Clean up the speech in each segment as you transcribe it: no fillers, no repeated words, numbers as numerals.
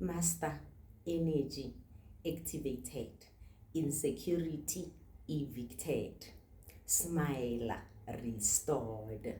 Master energy activated, insecurity evicted, smile restored.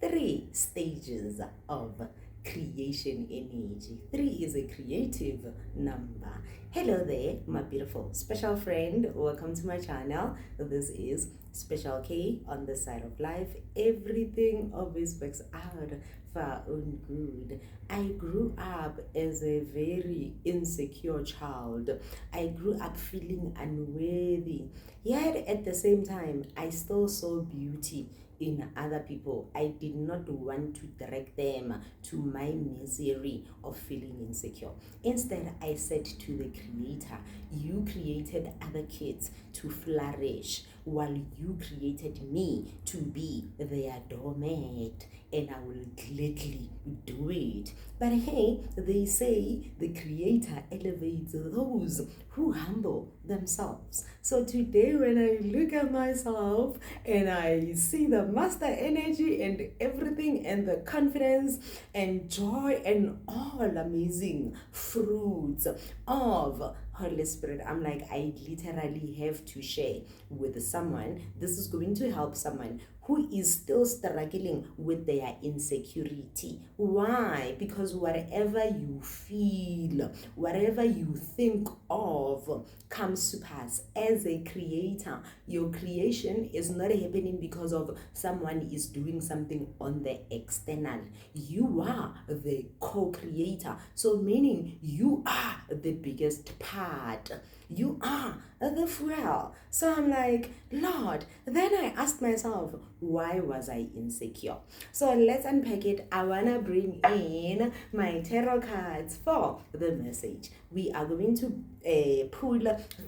3 stages of creation energy. 3 is a creative number. Hello there, my beautiful special friend. Welcome to my channel. This is Special K on the side of life. Everything always works out for our own good. I grew up as a very insecure child. I grew up feeling unworthy. Yet at the same time, I still saw beauty in other people. I did not want to direct them to my misery of feeling insecure. Instead, I said to the Creator, you created other kids to flourish while you created me to be their doormat, and I will gladly do it. But hey, they say the Creator elevates those who humble themselves. So today when I look at myself and I see the master energy and everything and the confidence and joy and all amazing fruits of Holy Spirit, I'm like, I literally have to share with someone. This is going to help someone who is still struggling with their insecurity. Why? Because whatever you feel, whatever you think of comes to pass. As a creator, your creation is not happening because of someone is doing something on the external. You are the co-creator. So meaning you are the biggest part. You are the fuel. So I'm like, Lord, then I asked myself, why was I insecure? So let's unpack it. I want to bring in my tarot cards for the message. We are going to pull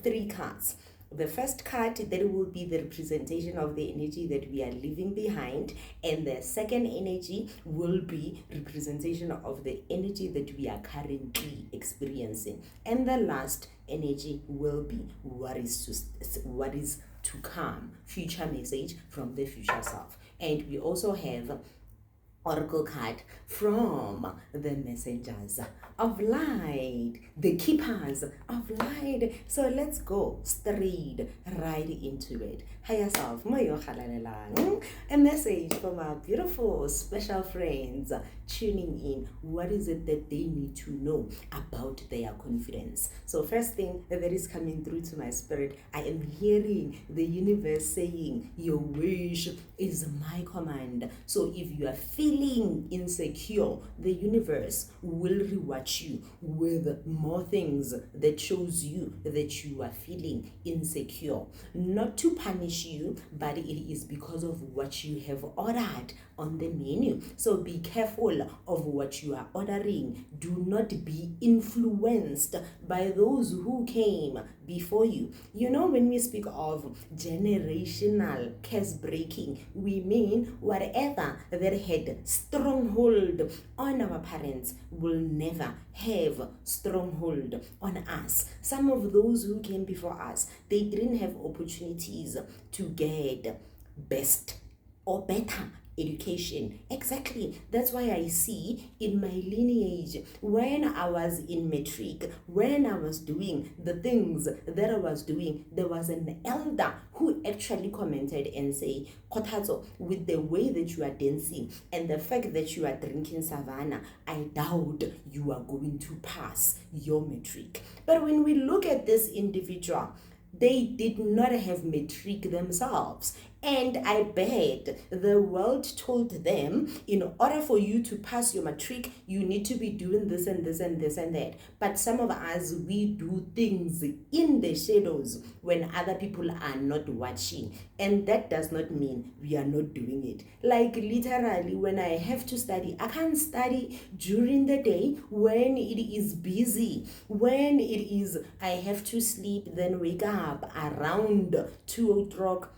3 cards. The first card, that will be the representation of the energy that we are leaving behind, and the second energy will be representation of the energy that we are currently experiencing, and the last energy will be what is to come, future message from the future self. And we also have oracle card from the messengers of light, the keepers of light. So let's go straight right into it. Hi yourself, a message from our beautiful special friends tuning in. What is it that they need to know about their confidence? So first thing that is coming through to my spirit, I am hearing the universe saying, your wish is my command. So if you are feeling insecure, the universe will reward you with more things that shows you that you are feeling insecure. Not to punish you, but it is because of what you have ordered on the menu. So be careful of what you are ordering. Do not be influenced by those who came before you. You know, when we speak of generational curse breaking, we mean whatever that had stronghold on our parents will never have stronghold on us. Some of those who came before us, they didn't have opportunities to get best or better education. Exactly. That's why I see in my lineage, when I was in matric, when I was doing the things that I was doing, there was an elder who actually commented and say, Kotatso, with the way that you are dancing and the fact that you are drinking savannah, I doubt you are going to pass your matric. But when we look at this individual, they did not have matric themselves. And I bet the world told them, in order for you to pass your matric, you need to be doing this and this and this and that. But some of us, we do things in the shadows when other people are not watching. And that does not mean we are not doing it. Like literally, when I have to study, I can't study during the day when it is busy. When it is, I have to sleep, then wake up around 2 o'clock,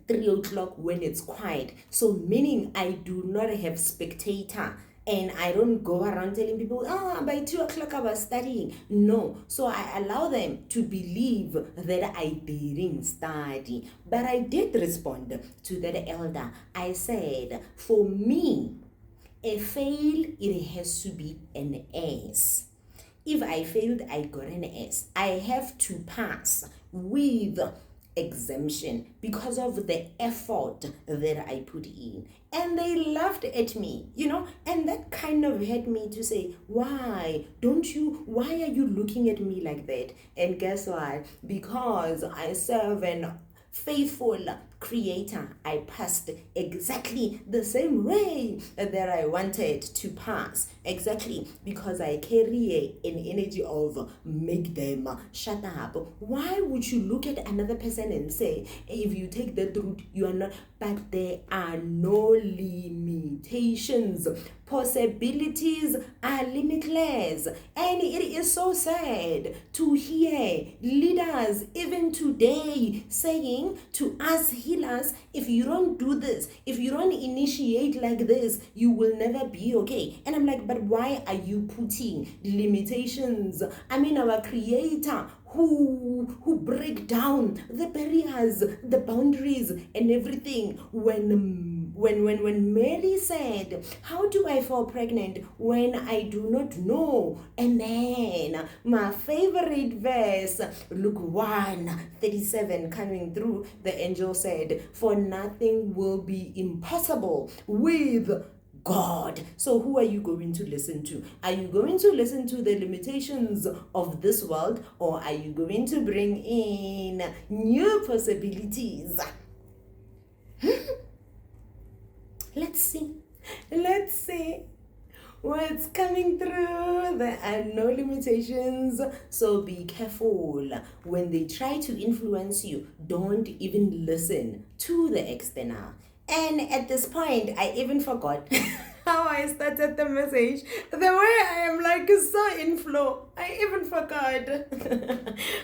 3 o'clock when it's quiet. So meaning I do not have spectator, and I don't go around telling people, by 2 o'clock I was studying. No. So I allow them to believe that I didn't study. But I did respond to that elder. I said, for me, a fail, it has to be an S. If I failed, I got an S. I have to pass with exemption because of the effort that I put in. And they laughed at me, and that kind of had me to say, why are you looking at me like that? And guess what? Because I serve an faithful creator, I passed exactly the same way that I wanted to pass. Exactly, because I carry an energy of make them shut up. Why would you look at another person and say, if you take that route, you are not? But there are no limitations. Possibilities are limitless. And it is so sad to hear leaders even today saying to us healers, if you don't do this, if you don't initiate like this, you will never be okay. And I'm like, but why are you putting limitations? I mean, our creator who break down the barriers, the boundaries, and everything. When Mary said, how do I fall pregnant when I do not know? And then my favorite verse, Luke 1:37 coming through, the angel said, for nothing will be impossible with God. So who are you going to listen to? Are you going to listen to the limitations of this world, or are you going to bring in new possibilities? Let's see what's coming through. There are no limitations, so be careful. When they try to influence you, don't even listen to the external. And at this point, I even forgot how I started the message. The way I am like so in flow, I even forgot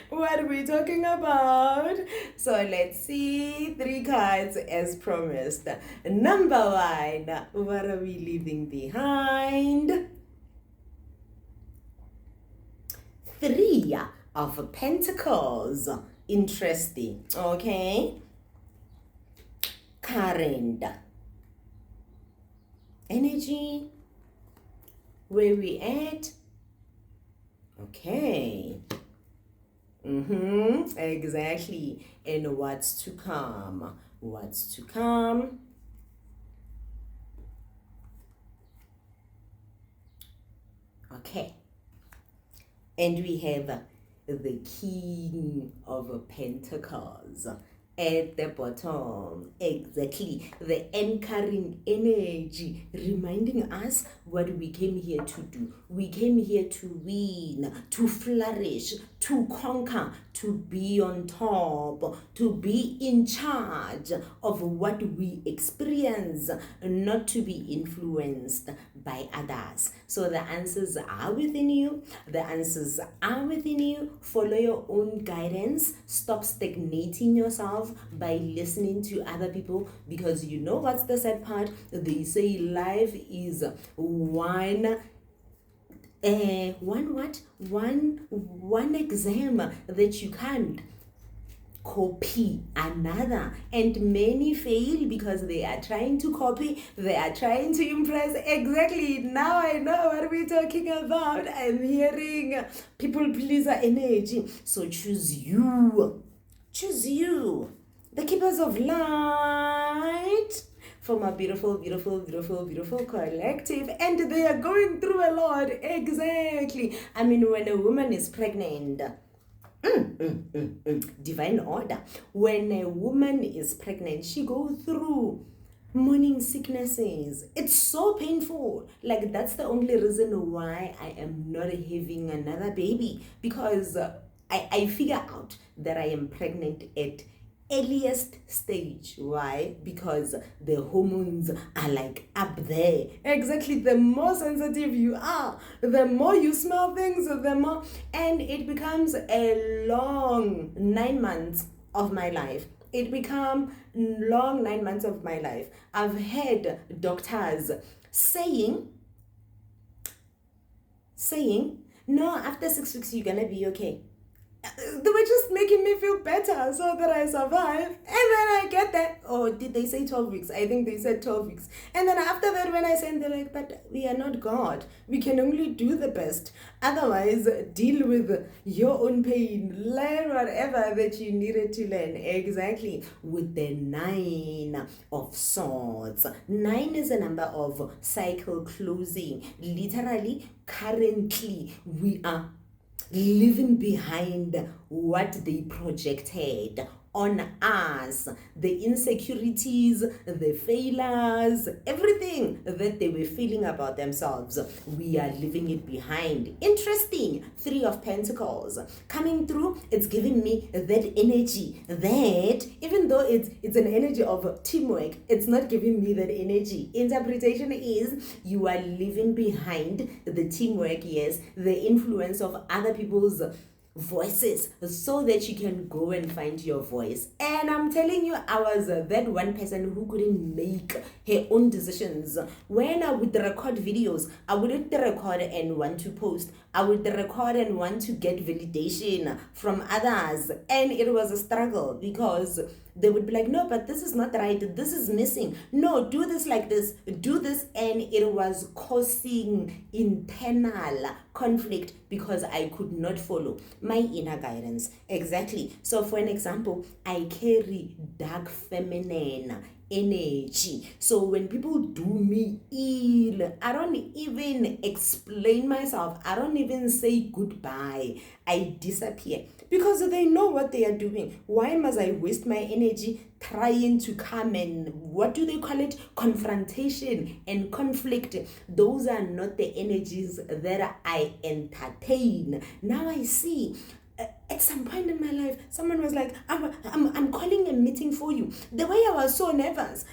what we're talking about. So let's see 3 cards as promised. Number 1, what are we leaving behind? 3 of Pentacles. Interesting, okay? Current energy, where we at? Okay. Exactly. And what's to come? Okay. And we have the King of Pentacles at the bottom. Exactly, the anchoring energy, reminding us what we came here to do. We came here to win, to flourish, to conquer, to be on top, to be in charge of what we experience, not to be influenced by others. So the answers are within you. Follow your own guidance. Stop stagnating yourself by listening to other people, because you know what's the sad part? They say life is one exam that you can't copy another, and many fail because they are trying to copy, they are trying to impress. Exactly, now I know what we're talking about. I'm hearing people pleaser energy. So choose you, the keepers of light, from a beautiful collective, and they are going through a lot. Exactly. I mean, when a woman is pregnant, divine order. When a woman is pregnant, she goes through morning sicknesses. It's so painful. Like, that's the only reason why I am not having another baby, because I figure out that I am pregnant at earliest stage. Why? Because the hormones are like up there. Exactly, the more sensitive you are, the more you smell things, the more, and it becomes a long 9 months of my life. I've heard doctors saying, no, after 6 weeks you're gonna be okay. They were just making me feel better so that I survive. And then I get that. Oh, did they say 12 weeks? I think they said 12 weeks. And then after that, when I send, they're like, but we are not God. We can only do the best. Otherwise, deal with your own pain. Learn whatever that you needed to learn. Exactly. With the 9 of swords. 9 is a number of cycle closing. Literally, currently, we are leaving behind what they projected on us, the insecurities, the failures, everything that they were feeling about themselves. We are leaving it behind. Interesting. 3 of Pentacles coming through. It's giving me that energy that even though it's an energy of teamwork, it's not giving me that energy. Interpretation is you are leaving behind the teamwork, yes, the influence of other people's voices so that you can go and find your voice. And I'm telling you, I was that one person who couldn't make her own decisions. When I would record videos, I wouldn't record and want to post. I would record and want to get validation from others. And it was a struggle because they would be like, no, but this is not right. This is missing. No, do this like this. Do this. And it was causing internal conflict because I could not follow my inner guidance. Exactly. So for an example, I carry dark feminine energy. So when people do me ill, I don't even explain myself. I don't even say goodbye. I disappear because they know what they are doing. Why must I waste my energy trying to come and, what do they call it? Confrontation and conflict. Those are not the energies that I entertain. Now I see. At some point in my life, someone was like, I'm calling a meeting for you. The way I was so nervous,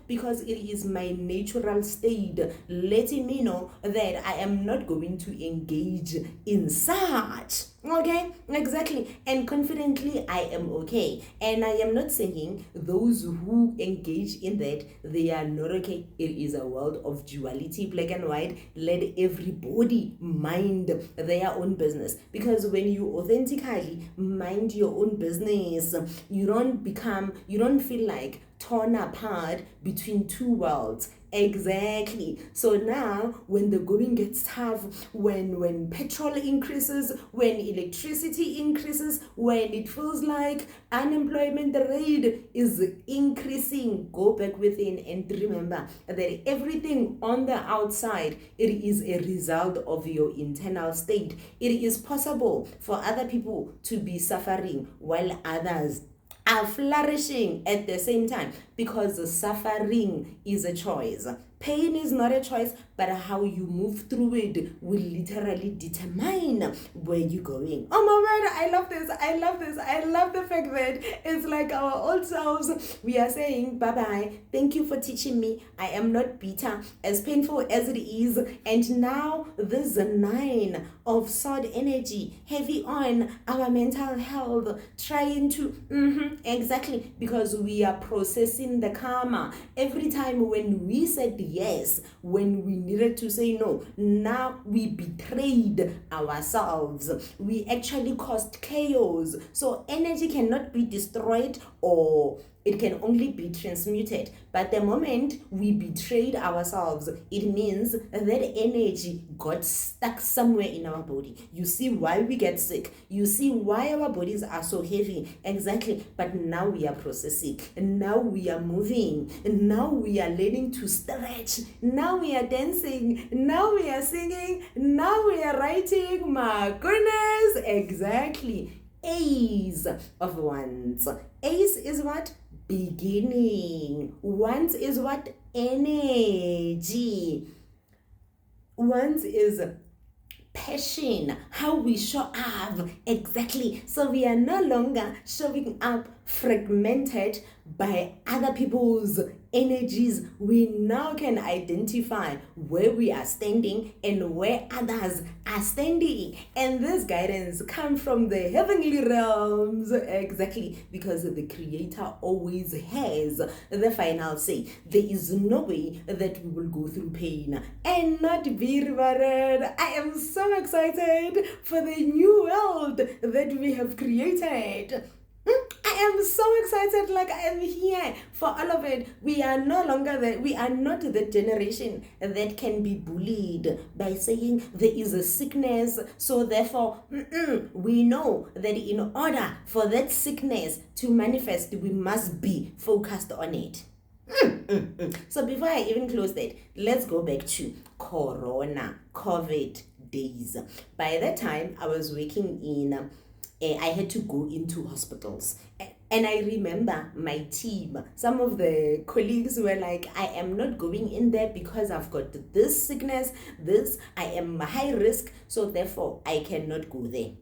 because it is my natural state letting me know that I am not going to engage in such. Okay, exactly. And confidently, I am okay. And I am not saying those who engage in that, they are not okay. It is a world of duality, black and white. Let everybody mind their own business. Because when you authentically mind your own business, you don't feel like torn apart between two worlds. Exactly. So now when the going gets tough, when petrol increases, when electricity increases, when it feels like unemployment rate is increasing, go back within and remember that everything on the outside, it is a result of your internal state. It is possible for other people to be suffering while others are flourishing at the same time, because suffering is a choice. Pain is not a choice, but how you move through it will literally determine where you're going. Oh my word, I love this. I love the fact that it's like our old selves. We are saying bye-bye. Thank you for teaching me. I am not bitter, as painful as it is. And now this 9 of sword energy, heavy on our mental health, trying to, exactly, because we are processing the karma. Every time when we said yes, when we needed to say no, now we betrayed ourselves. We actually caused chaos. So energy cannot be destroyed, or it can only be transmuted. But the moment we betrayed ourselves, it means that energy got stuck somewhere in our body. You see why we get sick. You see why our bodies are so heavy. Exactly. But now we are processing. Now we are moving. Now we are learning to stretch. Now we are dancing. Now we are singing. Now we are writing. My goodness. Exactly. Ace of Wands. Ace is what? Beginning. Wands is what? Energy. Wands is passion, how we show up. Exactly. So we are no longer showing up fragmented by other people's energies, we now can identify where we are standing and where others are standing. And this guidance comes from the heavenly realms, exactly, because the Creator always has the final say. There is no way that we will go through pain and not be rewarded. I am so excited for the new world that we have created. I am so excited, like I am here for all of it. We are no longer we are not the generation that can be bullied by saying there is a sickness, so therefore we know that in order for that sickness to manifest, we must be focused on it. So before I even close that, let's go back to COVID days. By that time, I was working in I had to go into hospitals. And I remember my team, some of the colleagues were like, I am not going in there because I've got this sickness, I am high risk, so therefore I cannot go there.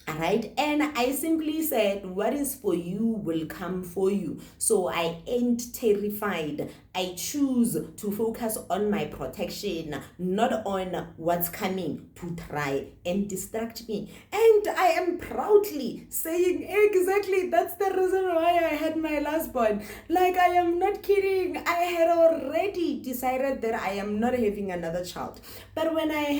All right, and I simply said, what is for you will come for you. So I ain't terrified. I choose to focus on my protection, not on what's coming to try and distract me. And I am proudly saying exactly that's the reason why I had my last born. Like, I am not kidding. I had already decided that I am not having another child. But when I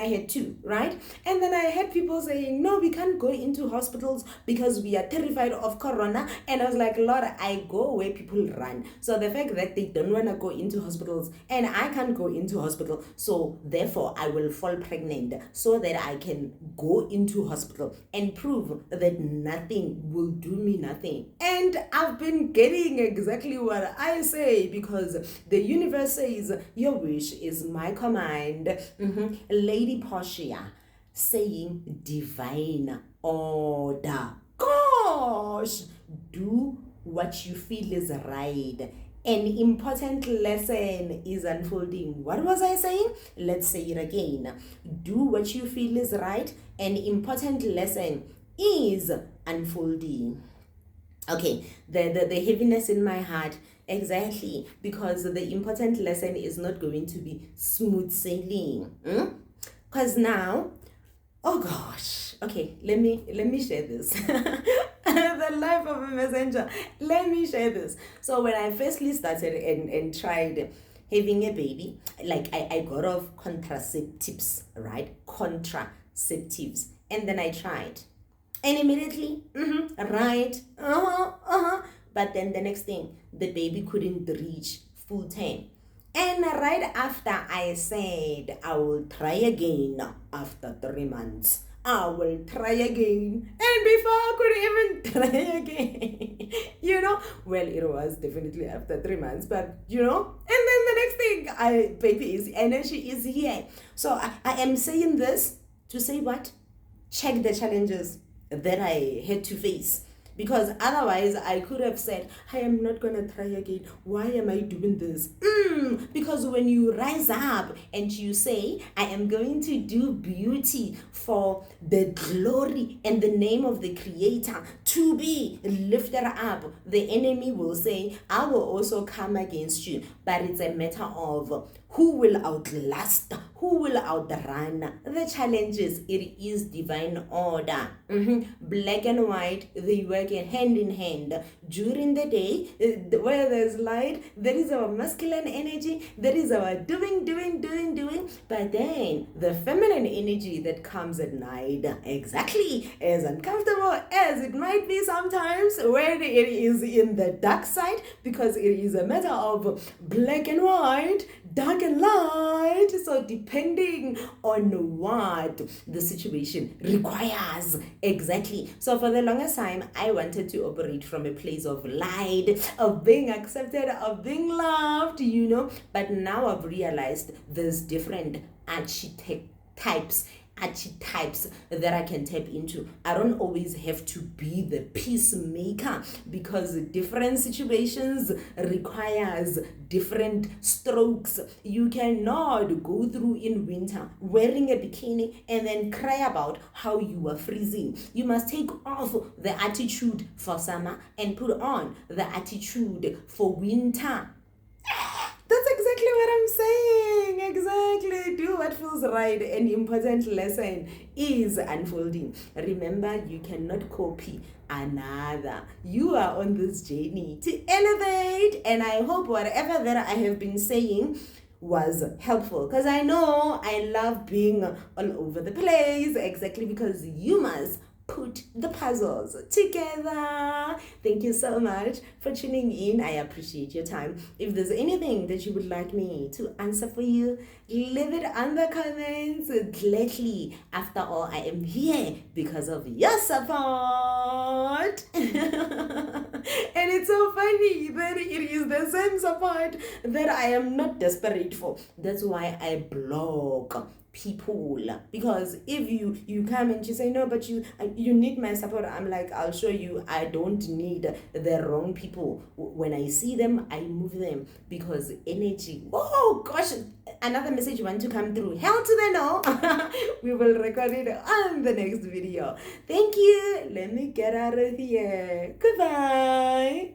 had two, right? And then I had people saying, no, we can't go into hospitals because we are terrified of corona. And I was like, Lord, I go where people run. So the fact that they don't want to go into hospitals and I can't go into hospital, so therefore I will fall pregnant so that I can go into hospital and prove that nothing will do me nothing. And I've been getting exactly what I say, because the universe says your wish is my command. Lady Portia saying divine order. Gosh, do what you feel is right. An important lesson is unfolding. What was I saying? Let's say it again. Do what you feel is right. An important lesson is unfolding. Okay, the heaviness in my heart, exactly, because the important lesson is not going to be smooth sailing. Because now, oh gosh, okay, let me share this. The life of a messenger. Let me share this. So when I firstly started and tried having a baby, like I got off contraceptives, right? Contraceptives. And then I tried. And immediately, right, but then the next thing, the baby couldn't reach full term. And right after I said, I will try again after 3 months. I will try again. And before I could even try again, well, it was definitely after 3 months, but and then the next thing, baby is energy is here. So I am saying this to say what? Check the challenges that I had to face. Because otherwise I could have said, I am not going to try again. Why am I doing this? Because when you rise up and you say, I am going to do beauty for the glory and the name of the Creator to be lifted up, the enemy will say, I will also come against you. But it's a matter of who will outlast, who will outrun the challenges. It is divine order. Black and white, they work hand in hand. During the day, where there's light, there is our masculine energy, there is our doing. But then the feminine energy that comes at night, exactly as uncomfortable as it might be sometimes, when it is in the dark side, because it is a matter of black and white, dark and light. So depending on what the situation requires, exactly. So for the longest time, I wanted to operate from a place of light, of being accepted, of being loved, but now I've realized there's different archetypes that I can tap into. I don't always have to be the peacemaker, because different situations requires different strokes. You cannot go through in winter wearing a bikini and then cry about how you are freezing. You must take off the attitude for summer and put on the attitude for winter. exactly what I'm saying. Exactly. Do what feels right. An important lesson is unfolding. Remember, you cannot copy another. You are on this journey to elevate, and I hope whatever that I have been saying was helpful, because I know I love being all over the place, exactly because you must put the puzzles together. Thank you so much for tuning in. I appreciate your time. If there's anything that you would like me to answer for you, leave it on the comments gladly. After all, I am here because of your support. And it's so funny that it is the same support that I am not desperate for. That's why I block people, because if you come and you say no, but you need my support, I'm like, I'll show you I don't need the wrong people. When I see them, I move them, because energy, oh gosh, another message want to come through, hell to the no. We will record it on the next video. Thank you. Let me get out of here. Goodbye.